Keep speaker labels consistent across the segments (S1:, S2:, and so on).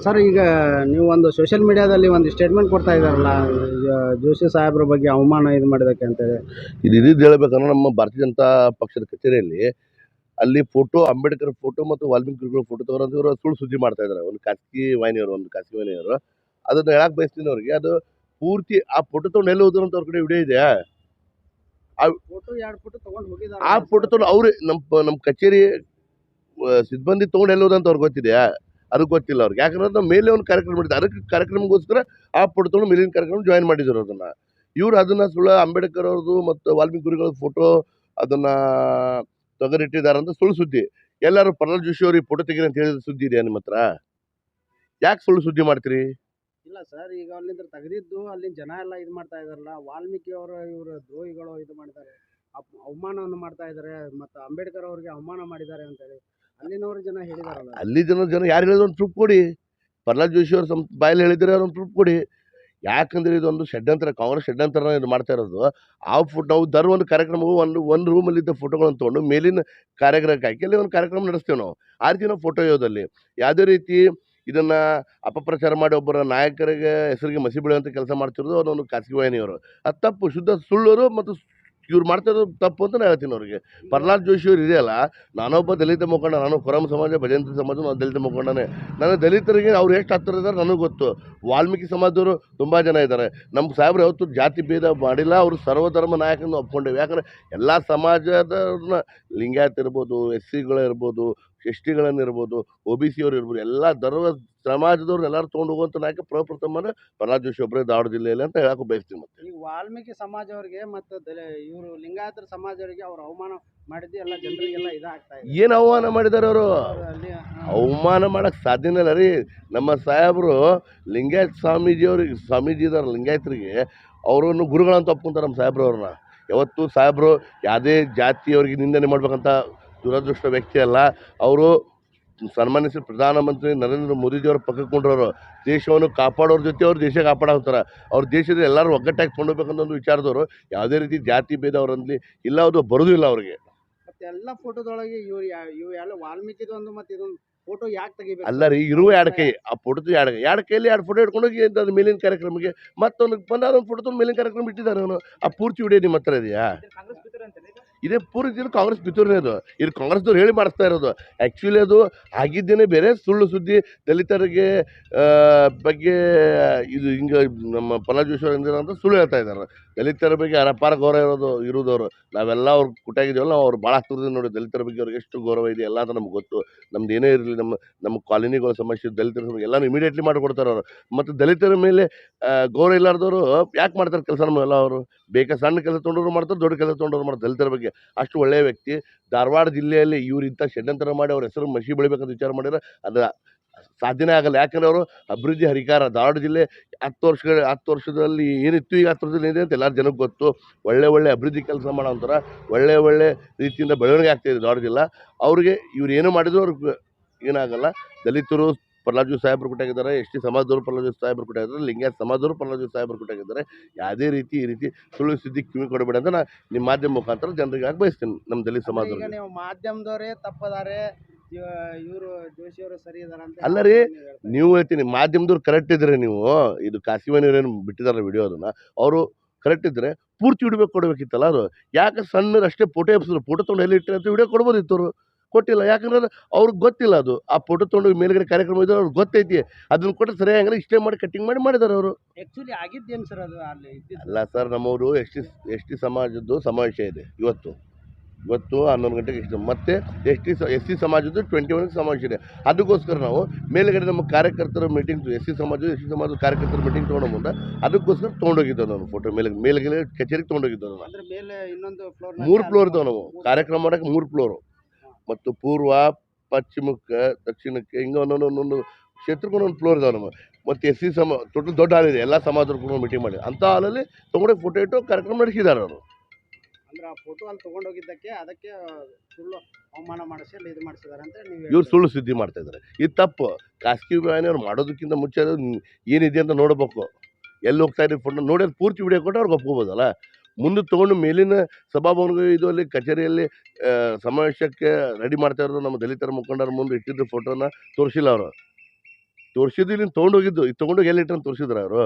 S1: Sir, ಈಗ ನೀವು ಒಂದು ಸೋಷಿಯಲ್ ಮೀಡಿಯಾದಲ್ಲಿ ಒಂದು ಸ್ಟೇಟ್ಮೆಂಟ್ ಕೊಡ್ತಾ ಇದ್ದಾರಲ್ಲ, ಜೋಶಿ ಸಾಹೇಬ್ರ ಬಗ್ಗೆ ಅವಮಾನ ಇದು ಮಾಡಿದಕ್ಕೆ ಅಂತೇಳಿ.
S2: ಇದು ಹೇಳ್ಬೇಕಂದ್ರೆ ನಮ್ಮ ಭಾರತೀಯ ಜನತಾ ಪಕ್ಷದ ಕಚೇರಿಯಲ್ಲಿ ಅಲ್ಲಿ ಫೋಟೋ, ಅಂಬೇಡ್ಕರ್ ಫೋಟೋ ಮತ್ತು ವಾಲ್ಮೀಕಿ ಫೋಟೋ ತಗೋರಂತ ಇವರು ಸುಳ್ಳು ಸುದ್ದಿ ಮಾಡ್ತಾ ಇದ್ದಾರೆ. ಒಂದು ಖಾಸಗಿ ವಾಹಿನಿಯವರು ಅದನ್ನ ಹೇಳಕ್ ಬಯಸ್ತೀನಿ ಅವ್ರಿಗೆ. ಅದು ಪೂರ್ತಿ ಆ ಫೋಟೋ ತಗೊಂಡು ಎಲ್ಲಿ ಹೋದ್ರು ಅಂತ ಅವ್ರ ಕಡೆ ವಿಡಿಯೋ ಇದೆ. ಆ
S1: ಫೋಟೋ ತಗೊಂಡು ಹೋಗಿದ್ದಾರೆ.
S2: ಆ ಫೋಟೋ ತಗೊಂಡು ಅವ್ರು ನಮ್ಮ ಕಚೇರಿ ಸಿಬ್ಬಂದಿ ತಗೊಂಡು ಎಲ್ಲಿ ಹೋದಂತ ಅವ್ರಿಗೆ ಗೊತ್ತಿದೆಯಾ? ಅದು ಗೊತ್ತಿಲ್ಲ ಅವ್ರಿಗೆ. ಯಾಕಂದ್ರೆ ನಾವು ಮೇಲೆ ಒಂದು ಕಾರ್ಯಕ್ರಮ ಮಾಡಿದ್ದೆ, ಅದಕ್ಕೆ ಕಾರ್ಯಕ್ರಮಕ್ಕೋಸ್ಕರ ಆ ಫೋಟೋ ತಗೊಂಡು ಮೇಲಿನ ಕಾರ್ಯಕ್ರಮ ಜಾಯಿನ್ ಮಾಡಿದ್ರು. ಇವ್ರು ಅದನ್ನ ಸುಳ್ಳು ಅಂಬೇಡ್ಕರ್ ಅವ್ರದ್ದು ಮತ್ತು ವಾಲ್ಮೀಕಿ ಗುರುಗಳ ಫೋಟೋ ಅದನ್ನ ತೆಗೆದಿಟ್ಟಿದ್ದಾರೆ ಅಂತ ಸುಳ್ಳು ಸುದ್ದಿ. ಎಲ್ಲರೂ ಪ್ರಹ್ಲಾದ್ ಜೋಶಿ ಅವ್ರಿಗೆ ಫೋಟೋ ತೆಗೀರಿ ಅಂತ ಹೇಳಿದ ಸುದ್ದಿ ಇದೆಯಾ ನಿಮ್ಮ ಹತ್ರ? ಯಾಕೆ ಸುಳ್ಳು ಸುದ್ದಿ ಮಾಡ್ತೀರಿ?
S1: ಇಲ್ಲ ಸರ್, ಈಗ ಅಲ್ಲಿಂದ ತೆಗೆದಿದ್ದು ಅಲ್ಲಿನ ಜನ ಎಲ್ಲ ಇದು ಮಾಡ್ತಾ ಇದಾರಲ್ಲ, ವಾಲ್ಮೀಕಿ ಅವರು ಇವರು ದ್ರೋಹಿಗಳು ಇದು ಮಾಡಿದ್ದಾರೆ, ಅವಮಾನವನ್ನು ಮಾಡ್ತಾ ಇದ್ದಾರೆ, ಮತ್ತು ಅಂಬೇಡ್ಕರ್ ಅವ್ರಿಗೆ ಅವಮಾನ ಮಾಡಿದ್ದಾರೆ ಅಂತೇಳಿ ಅಲ್ಲಿನವ್ರ ಜನ ಹೇಳಿದಾರಲ್ಲ.
S2: ಅಲ್ಲಿ ಜನ ಯಾರು ಹೇಳಿದ್ರು ಒಂದು ಪ್ರೂಫ್ ಕೊಡಿ. ಪ್ರಹ್ಲಾದ್ ಜೋಶಿ ಅವ್ರ ಬಾಯಲ್ಲಿ ಹೇಳಿದ್ರೆ ಅವ್ರೊಂದು ಪ್ರೂಫ್ ಕೊಡಿ. ಯಾಕಂದ್ರೆ ಇದೊಂದು ಷಡ್ಯಂತ್ರ, ಕಾಂಗ್ರೆಸ್ ಷಡ್ಯಂತ್ರ ಇದು ಮಾಡ್ತಾ ಇರೋದು. ಆ ಫೋಟೋ ನಾವು ಒಂದು ಕಾರ್ಯಕ್ರಮವು ಒಂದು ರೂಮಲ್ಲಿ ಇದ್ದ ಫೋಟೋಗಳನ್ನು ತೊಗೊಂಡು ಮೇಲಿನ ಕಾರ್ಯಕ್ರಮಕ್ಕೆ ಹಾಕಿ ಅಲ್ಲಿ ಒಂದು ಕಾರ್ಯಕ್ರಮ ನಡೆಸ್ತೇವೆ ನಾವು. ಆ ರೀತಿ ನಾವು ಫೋಟೋ ಇರೋದಲ್ಲಿ ಯಾವುದೇ ರೀತಿ ಇದನ್ನ ಅಪಪ್ರಚಾರ ಮಾಡಿ ಒಬ್ಬರ ನಾಯಕರಿಗೆ ಹೆಸರಿಗೆ ಮಸಿ ಬೀಳುವಂಥ ಕೆಲಸ ಮಾಡ್ತಿರೋದು ಅದೊಂದು ಖಾಸಗಿ ವಾಹಿನಿಯವರು. ಅದು ತಪ್ಪು, ಶುದ್ಧ ಸುಳ್ಳರು ಮತ್ತು ಇವ್ರು ಮಾಡ್ತಾ ಇರೋದು ತಪ್ಪು ಅಂತ ನಾನು ಹೇಳ್ತೀನಿ ಅವ್ರಿಗೆ. ಪ್ರಹ್ಲಾದ್ ಜೋಶಿ ಅವ್ರು ಇದೆಯಲ್ಲ, ನಾನೊಬ್ಬ ದಲಿತ ಮುಖಂಡ, ನಾನು ಕೊರಮ ಸಮಾಜ, ಭಜಂತ್ರಿ ಸಮಾಜ, ನಾನು ದಲಿತ ಮುಖಂಡನೇ. ನಾನು ದಲಿತರಿಗೆ ಅವ್ರು ಎಷ್ಟು ಹತ್ತಿರ ಇದ್ದಾರೆ ನನಗೆ ಗೊತ್ತು. ವಾಲ್ಮೀಕಿ ಸಮಾಜದವರು ತುಂಬ ಜನ ಇದ್ದಾರೆ. ನಮ್ಮ ಸಾಹೇಬ್ರು ಯಾವತ್ತೂ ಜಾತಿ ಭೇದ ಮಾಡಿಲ್ಲ. ಅವರು ಸರ್ವಧರ್ಮ ನಾಯಕನ ಒಪ್ಕೊಂಡೇವೆ. ಯಾಕಂದರೆ ಎಲ್ಲ ಸಮಾಜದವ್ರನ್ನ, ಲಿಂಗಾಯತ್ ಇರ್ಬೋದು, SC ಎಸ್ ಟಿಗಳನ್ನಿರ್ಬೋದು, OBC ಅವ್ರು ಇರ್ಬೋದು, ಎಲ್ಲ ಸಮಾಜದವ್ರು ಎಲ್ಲರೂ ತೊಗೊಂಡು ಹೋಗುವಂಥ ನಾಯಕ ಪ್ರಪ್ರಥಮನ ಪ್ರಹ್ಲಾದ್ ಜೋಶಿ ಒಬ್ಬರೇ ಧಾರವಾಡ ಜಿಲ್ಲೆಯಲ್ಲಿ ಅಂತ ಹೇಳಕ್ಕೆ ಬಯಸ್ತೀನಿ. ಮತ್ತೆ
S1: ಈಗ ವಾಲ್ಮೀಕಿ ಸಮಾಜವ್ರಿಗೆ ಮತ್ತು ಇವರು ಲಿಂಗಾಯತರ ಸಮಾಜವರಿಗೆ ಅವ್ರು ಅವಮಾನ ಮಾಡಿದ್ದು ಎಲ್ಲ ಜನರಿಗೆಲ್ಲ ಇದಾಗ್ತಾ ಇದೆ.
S2: ಏನು ಅವಮಾನ ಮಾಡಿದ್ದಾರೆ ಅವರು? ಅವಮಾನ ಮಾಡಕ್ಕೆ ಸಾಧ್ಯನೇ ಇಲ್ಲ ರೀ. ನಮ್ಮ ಸಾಹೇಬರು ಲಿಂಗಾಯತ್ ಸ್ವಾಮೀಜಿ ಇದಾರೆ ಲಿಂಗಾಯತರಿಗೆ, ಅವರನ್ನು ಗುರುಗಳಂತ ಒಪ್ಕೊಂತಾರೆ ನಮ್ಮ ಸಾಹೇಬ್ರು ಅವ್ರನ್ನ. ಯಾವತ್ತು ಸಾಹೇಬರು ಯಾವುದೇ ಜಾತಿಯವ್ರಿಗೆ ನಿಂದನೆ ಮಾಡ್ಬೇಕಂತ ದುರದೃಷ್ಟ ವ್ಯಕ್ತಿ ಅಲ್ಲ. ಅವರು ಸನ್ಮಾನಿಸಿದ ಪ್ರಧಾನಮಂತ್ರಿ ನರೇಂದ್ರ ಮೋದಿಜಿಯವ್ರ ಪಕ್ಕಕ್ಕೆ ಕೊಂಡ್ರವರು. ದೇಶವನ್ನು ಕಾಪಾಡೋರ ಜೊತೆ ಅವ್ರು ದೇಶ ಕಾಪಾಡೋಗ್ತಾರೆ. ಅವ್ರ ದೇಶದಲ್ಲಿ ಎಲ್ಲರೂ ಒಗ್ಗಟ್ಟಾಗಿ ಕೊಂಡೋಗ್ಬೇಕಂತ ಒಂದು ವಿಚಾರದವರು. ಯಾವುದೇ ರೀತಿ ಜಾತಿ ಭೇದ ಅವರಲ್ಲಿ ಇಲ್ಲ, ಅದು ಬರೋದು ಇಲ್ಲ ಅವ್ರಿಗೆ.
S1: ಮತ್ತೆ ಎಲ್ಲ ಫೋಟೋದೊಳಗೆ ಇವು ಎಲ್ಲ ವಾಲ್ಮೀಕಿದು ಒಂದು ಮತ್ತು ಇದೊಂದು ಫೋಟೋ ಯಾಕೆ ತೆಗಿಬೇಕು?
S2: ಅಲ್ಲ ರೀ, ಇರುವ ಎರಡು ಕೈ, ಆ ಫೋಟೋದು ಎರಡು ಕೈಯಲ್ಲಿ ಎರಡು ಫೋಟೋ ಇಟ್ಕೊಂಡೋಗಿ ಅದು ಮೇಲಿನ ಕಾರ್ಯಕ್ರಮಕ್ಕೆ ಮತ್ತೊಂದು ಬಂದಾರ ಒಂದು ಫೋಟೋ ತಂದು ಮೇಲಿನ ಕಾರ್ಯಕ್ರಮ ಇಟ್ಟಿದ್ದಾರೆ ಅವನು. ಆ ಪೂರ್ತಿ ವಿಡಿಯೋ ನಿಮ್ಮ ಹತ್ರ ಇದೆಯಾ? ಇದೇ ಪೂರ್ತಿ ಕಾಂಗ್ರೆಸ್ ಪಿತೂರಿನೇ ಅದು. ಇದು ಕಾಂಗ್ರೆಸ್ದವ್ರು ಹೇಳಿ ಮಾಡಿಸ್ತಾ ಇರೋದು. ಆ್ಯಕ್ಚುಲಿ ಅದು ಆಗಿದ್ದೇನೆ ಬೇರೆ, ಸುಳ್ಳು ಸುದ್ದಿ. ದಲಿತರಿಗೆ ಬಗ್ಗೆ ಇದು ಹಿಂಗೆ ನಮ್ಮ ಪ್ರಹ್ಲಾದ್ ಜೋಶಿ ಅಂತ ಸುಳ್ಳು ಹೇಳ್ತಾ ಇದ್ದಾರೆ. ದಲಿತರ ಬಗ್ಗೆ ಅಪಾರ ಗೌರವ ಇರೋದವರು ನಾವೆಲ್ಲ ಅವ್ರು ಕುಟಾಗಿದ್ದೀವಲ್ಲ, ನಾವು ಅವ್ರು ಭಾಳ ಆಗ್ತಿರೋದು ನೋಡಿ. ದಲಿತರ ಬಗ್ಗೆ ಅವ್ರಿಗೆ ಎಷ್ಟು ಗೌರವ ಇದೆ ಎಲ್ಲ ಅಂತ ನಮ್ಗೆ ಗೊತ್ತು. ನಮ್ದು ಏನೇ ಇರಲಿ, ನಮ್ಮ ಕಾಲೋನಿಗಳ ಸಮಸ್ಯೆ, ದಲಿತರ ಸಮಸ್ಯೆ ಎಲ್ಲನೂ ಇಮಿಡಿಯೇಟ್ಲಿ ಮಾಡಿಕೊಡ್ತಾರೆ ಅವರು. ಮತ್ತು ದಲಿತರ ಮೇಲೆ ಗೌರವ ಇಲ್ಲಾರ್ದವರು ಯಾಕೆ ಮಾಡ್ತಾರೆ ಕೆಲಸ? ನಮ್ಮೆಲ್ಲ ಅವರು ಸಣ್ಣ ಕೆಲಸ ತೊಗೊಂಡವ್ರು ಮಾಡ್ತಾರೆ, ದೊಡ್ಡ ಕೆಲಸ ತೊಗೊಂಡವ್ರು ಮಾಡ್ತಾರೆ. ದಲಿತರ ಬಗ್ಗೆ ಅಷ್ಟು ಒಳ್ಳೆಯ ವ್ಯಕ್ತಿ. ಧಾರವಾಡ ಜಿಲ್ಲೆಯಲ್ಲಿ ಇವ್ರು ಇಂಥ ಷಡ್ಯಂತ್ರ ಮಾಡಿ ಅವ್ರ ಹೆಸರು ಮಸಿ ಬೆಳಿಬೇಕಂತ ವಿಚಾರ ಮಾಡಿದ್ರೆ ಅದು ಸಾಧ್ಯನೇ ಆಗಲ್ಲ. ಯಾಕಂದ್ರೆ ಅವರು ಅಭಿವೃದ್ಧಿ ಹರಿಕಾರ. ಧಾರವಾಡ ಜಿಲ್ಲೆ 10 ವರ್ಷದಲ್ಲಿ ಏನಿತ್ತು, ಈಗ 10 ವರ್ಷದಲ್ಲಿ ಏನಿದೆ ಅಂತ ಎಲ್ಲರ ಜನಕ್ಕೆ ಗೊತ್ತು. ಒಳ್ಳೆ ಅಭಿವೃದ್ಧಿ ಕೆಲಸ ಮಾಡೋ ಒಂಥರ ಒಳ್ಳೆ ರೀತಿಯಿಂದ ಬೆಳವಣಿಗೆ ಆಗ್ತಾಯಿದೆ ಧಾರವಾಡ ಜಿಲ್ಲೆ. ಅವ್ರಿಗೆ ಇವ್ರು ಏನು ಮಾಡಿದ್ರು ಅವ್ರಿಗೆ ಏನಾಗಲ್ಲ. ದಲಿತರು ಪ್ರಹ್ಲಾದ್ ಜೋಶಿ ಸಾಹೇಬರು ಕೊಟ್ಟಾಗಿದ್ದಾರೆ, ST ಸಮಾಜದವರು ಪ್ರಹ್ಲಾದ್ ಜೋಶಿ ಸಾಹೇಬರು ಕೊಟ್ಟಾಗಿದ್ದಾರೆ, ಲಿಂಗಾಯತ್ ಸಮಾಜದವರು ಪ್ರಹ್ಲಾದ್ ಜೋಶಿ ಸಾಹೇಬರು ಕೊಟ್ಟಾಗಿದ್ದಾರೆ. ಯಾವುದೇ ರೀತಿ ಈ ರೀತಿ ಸುಳ್ಳು ಸುದ್ದಿ ಕಿವಿ ಕೊಡಬೇಡ ಅಂತ ನಾನು ನಿಮ್ಮ ಮಾಧ್ಯಮ ಮುಖಾಂತರ ಜನರಿಗೆ ಆಗಿ ಬಯಸ್ತೀನಿ. ನಮ್ಮ ದಲಿತ ಸಮಾಜದವ್ರಿಗೆ
S1: ನೀವು ಮಾಧ್ಯಮದವರೇ ತಪ್ಪದಾರೆ, ಇವರು ಜೋಶಿ ಅವರು ಸರಿ ಇದಾರೆ ಅಂತ
S2: ಅಲ್ಲ ರೀ, ನೀವು ಹೇಳ್ತೀನಿ ಮಾಧ್ಯಮದವ್ರು ಕರೆಕ್ಟ್ ಇದ್ರೆ, ನೀವು ಇದು ಕಾಸಿವಾಣಿಯವ್ರೇನು ಬಿಟ್ಟಿದ್ದಾರೆ ವಿಡಿಯೋ, ಅದನ್ನ ಅವರು ಕರೆಕ್ಟ್ ಇದ್ರೆ ಪೂರ್ತಿ ವಿಡಿಯೋ ಕೊಡಬೇಕಿತ್ತಲ್ಲ. ಅದು ಯಾಕೆ ಸಣ್ಣ ಅಷ್ಟೇ ಫೋಟೋ ಎಬ್ಸಿದ್ರು, ಫೋಟೋ ತೊಗೊಂಡು ಎಲ್ಲಿ ಇಟ್ಟರೆ ಅಂತ ವಿಡಿಯೋ ಕೊಡ್ಬೋದಿತ್ತು. ಅವರು ಕೊಟ್ಟಿಲ್ಲ. ಯಾಕಂದ್ರೆ ಅವ್ರಿಗೆ ಗೊತ್ತಿಲ್ಲ ಅದು. ಆ ಫೋಟೋ ತೊಗೊಂಡು ಮೇಲ್ಗಡೆ ಕಾರ್ಯಕ್ರಮ ಇದ್ರೆ ಅವ್ರಿಗೆ ಗೊತ್ತೈತಿ. ಅದನ್ನ ಕೊಟ್ಟು ಸರಿಯಾಗಿ ಇಷ್ಟೇ ಮಾಡಿ ಕಟ್ಟಿಂಗ್ ಮಾಡಿದ್ದಾರೆ ಅವರು.
S1: ಆ್ಯಕ್ಚುಲಿ ಆಗಿದ್ದೇನು ಸರ್ ಅದು ಅಲ್ಲಿ?
S2: ಅಲ್ಲ ಸರ್, ನಮ್ಮವರು ಎಸ್ ಟಿ ಸಮಾಜದ್ದು ಸಮಾವೇಶ ಇದೆ ಇವತ್ತು 11 ಗಂಟೆಗೆ ಇಷ್ಟು. ಮತ್ತು SC ಸಮಾಜದ್ದು 21 ಸಮಾವೇಶ ಇದೆ. ಅದಕ್ಕೋಸ್ಕರ ನಾವು ಮೇಲ್ಗಡೆ ನಮ್ಮ ಕಾರ್ಯಕರ್ತರ ಮೀಟಿಂಗ್, SC ಸಮಾಜದ ಕಾರ್ಯಕರ್ತರ ಮೀಟಿಂಗ್ ತೊಗೊಂಡು ಮುಂದೆ ಅದಕ್ಕೋಸ್ಕರ ತೊಗೊಂಡೋಗಿದ್ದೆವು ನಾವು. ಫೋಟೋ ಮೇಲ್ಗಡೆ ಕಚೇರಿಗೆ ತೊಗೊಂಡೋಗಿದ್ದೆವು ನಾವು. 3 ಫ್ಲೋರ್ ಇದ್ದಾವೆ ನಾವು ಕಾರ್ಯಕ್ರಮ ಮಾಡೋಕ್ಕೆ. 3 ಫ್ಲೋರು ಮತ್ತು ಪೂರ್ವ, ಪಶ್ಚಿಮಕ್ಕೆ, ದಕ್ಷಿಣಕ್ಕೆ ಹಿಂಗೆ ಒಂದೊಂದು ಕ್ಷೇತ್ರಕ್ಕೆ ಒಂದೊಂದು ಫ್ಲೋರ್ ಇದಾವೆ ನಮ್ಮ. ಮತ್ತು SC ಟೋಟಲ್ ದೊಡ್ಡ ಹಾಲ್ ಇದೆ, ಎಲ್ಲ ಸಮಾಜದವ್ರು ಮೀಟಿಂಗ್ ಮಾಡಿ ಅಂಥ ಹಾಲಲ್ಲಿ ತೊಗೊಂಡೋಗಿ ಫೋಟೋ ಇಟ್ಟು ಕಾರ್ಯಕ್ರಮ ನಡೆಸಿದ್ದಾರೆ ಅವರು.
S1: ಅಂದ್ರೆ ಆ ಫೋಟೋ ಅಲ್ಲಿ ತೊಗೊಂಡೋಗಿದ್ದಕ್ಕೆ ಅದಕ್ಕೆ ಸುಳ್ಳು ಅವಮಾನ ಮಾಡಿಸಿ ಇದು ಮಾಡಿಸಿದ್ದಾರೆ ಅಂತ
S2: ಇವ್ರು ಸುಳ್ಳು ಸುದ್ದಿ ಮಾಡ್ತಾ ಇದ್ದಾರೆ. ಇದು ತಪ್ಪು. ಖಾಸಗಿ ವಾಹಿನಿಯವ್ರು ಮಾಡೋದಕ್ಕಿಂತ ಮುಂಚೆ ಏನಿದೆ ಅಂತ ನೋಡಬೇಕು. ಎಲ್ಲಿ ಹೋಗ್ತಾ ಇದ್ದೀವಿ ಫೋಟೋ ನೋಡಿ ಅದು ಪೂರ್ತಿ ವಿಡಿಯೋ ಕೊಟ್ಟು ಅವ್ರಿಗೆ ಒಪ್ಕೋಬೋದಲ್ಲ. ಮುಂದೆ ತೊಗೊಂಡು ಮೇಲಿನ ಸಭಾಭವನಗಳು ಇದು ಅಲ್ಲಿ ಕಚೇರಿಯಲ್ಲಿ ಸಮಾವೇಶಕ್ಕೆ ರೆಡಿ ಮಾಡ್ತಾ ಇರೋದು ನಮ್ಮ ದಲಿತರ ಮುಖಂಡರ ಮುಂದೆ ಇಟ್ಟಿದ್ದ ಫೋಟೋನ ತೋರಿಸಿಲ್ಲ ಅವರು. ತೋರಿಸಿದ್ದು ಇಲ್ಲಿ ತೊಗೊಂಡೋಗಿದ್ದು ಇದು ತೊಗೊಂಡೋಗಿ ಎಲ್ಲಿಟ್ಟು ಅಂತ ತೋರಿಸಿದ್ರು ಅವರು.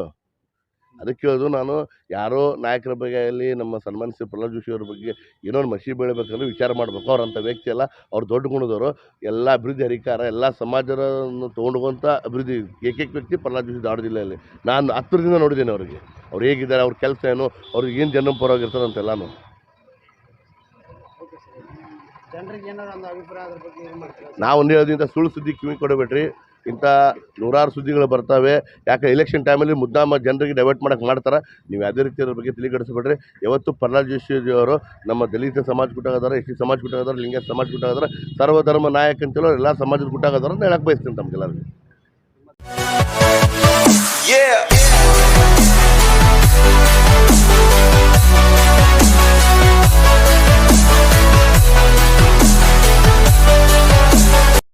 S2: ಅದಕ್ಕೆ ಹೇಳೋದು ನಾನು ಯಾರೋ ನಾಯಕರ ಬಗ್ಗೆ ಅಲ್ಲಿ ನಮ್ಮ ಸನ್ಮಾನಿಸಿದ ಪ್ರಹ್ಲಾದ್ ಜೋಶಿ ಅವ್ರ ಬಗ್ಗೆ ಏನೋ ಒಂದು ಮಸಿ ಬೆಳಿಬೇಕಂದ್ರೆ ವಿಚಾರ ಮಾಡಬೇಕು. ಅವ್ರಂಥ ವ್ಯಕ್ತಿ ಅಲ್ಲ, ಅವ್ರು ದೊಡ್ಡ ಗುಣದವರು, ಎಲ್ಲ ಅಭಿವೃದ್ಧಿ ಅಧಿಕಾರ ಎಲ್ಲ ಸಮಾಜವನ್ನು ತೊಗೊಂಡೋಗುವಂಥ ಅಭಿವೃದ್ಧಿ ಏಕೈಕ ವ್ಯಕ್ತಿ ಪ್ರಹ್ಲಾದ್ ಜೋಶಿ ಧಾರವಾಡ ಜಿಲ್ಲೆಯಲ್ಲಿ. ನಾನು 10 ದಿನ ನೋಡಿದ್ದೇನೆ ಅವರಿಗೆ, ಅವ್ರು ಹೇಗಿದ್ದಾರೆ, ಅವ್ರ ಕೆಲಸ ಏನು, ಅವ್ರಿಗೆ ಏನು ಜನ ಪರವಾಗಿರ್ತಾರೆ ಅಂತೆಲ್ಲಾನು.
S1: Okay sir. ಜನರಿಗೆ ಏನಾದ್ರು ಒಂದು ಅಭಿಪ್ರಾಯ ಅದ್ರ ಬಗ್ಗೆ ಏನು ಮಾಡ್ತೀರಾ?
S2: ನಾವು ಒಂದು ಹೇಳೋದ್ರಿಂದ ಸುಳ್ಳು ಸುದ್ದಿ ಕಿವಿ ಕೊಡಬೇಡ್ರಿ. ಇಂಥ ನೂರಾರು ಸುದ್ದಿಗಳು ಬರ್ತವೆ. ಯಾಕೆ ಎಲೆಕ್ಷನ್ ಟೈಮಲ್ಲಿ ಮುದ್ದಾಮ ಜನರಿಗೆ ಡೈವರ್ಟ್ ಮಾಡೋಕೆ ಮಾಡ್ತಾರೆ. ನೀವು ಯಾವುದೇ ರೀತಿ ಅದ್ರ ಬಗ್ಗೆ ತಿಳಿಗಡಿಸಬೇಡ್ರಿ. ಯಾವತ್ತು ಪ್ರಹ್ಲಾದ್ ಜೋಶಿ ಅವರು ನಮ್ಮ ದಲಿತ ಸಮಾಜ ಗುಟ್ಟಾಗದಾರ, ಎಸ್ ಟಿ ಸಮಾಜ ಗುಟ್ಟಾಗದಾರ, ಲಿಂಗಾಯತ ಸಮಾಜ ಗುಟ್ಟಾಗದಾರ, ಸರ್ವಧರ್ಮ ನಾಯಕ ಅಂತೇಳೋ ಎಲ್ಲ ಸಮಾಜದ ಗುಟ್ಟಾಗದಾರ ಅಂತ ಹೇಳಕ್ಕೆ ಬಯಸ್ತೀನಿ ತಮ್ಗೆಲ್ಲರಿಗೂ.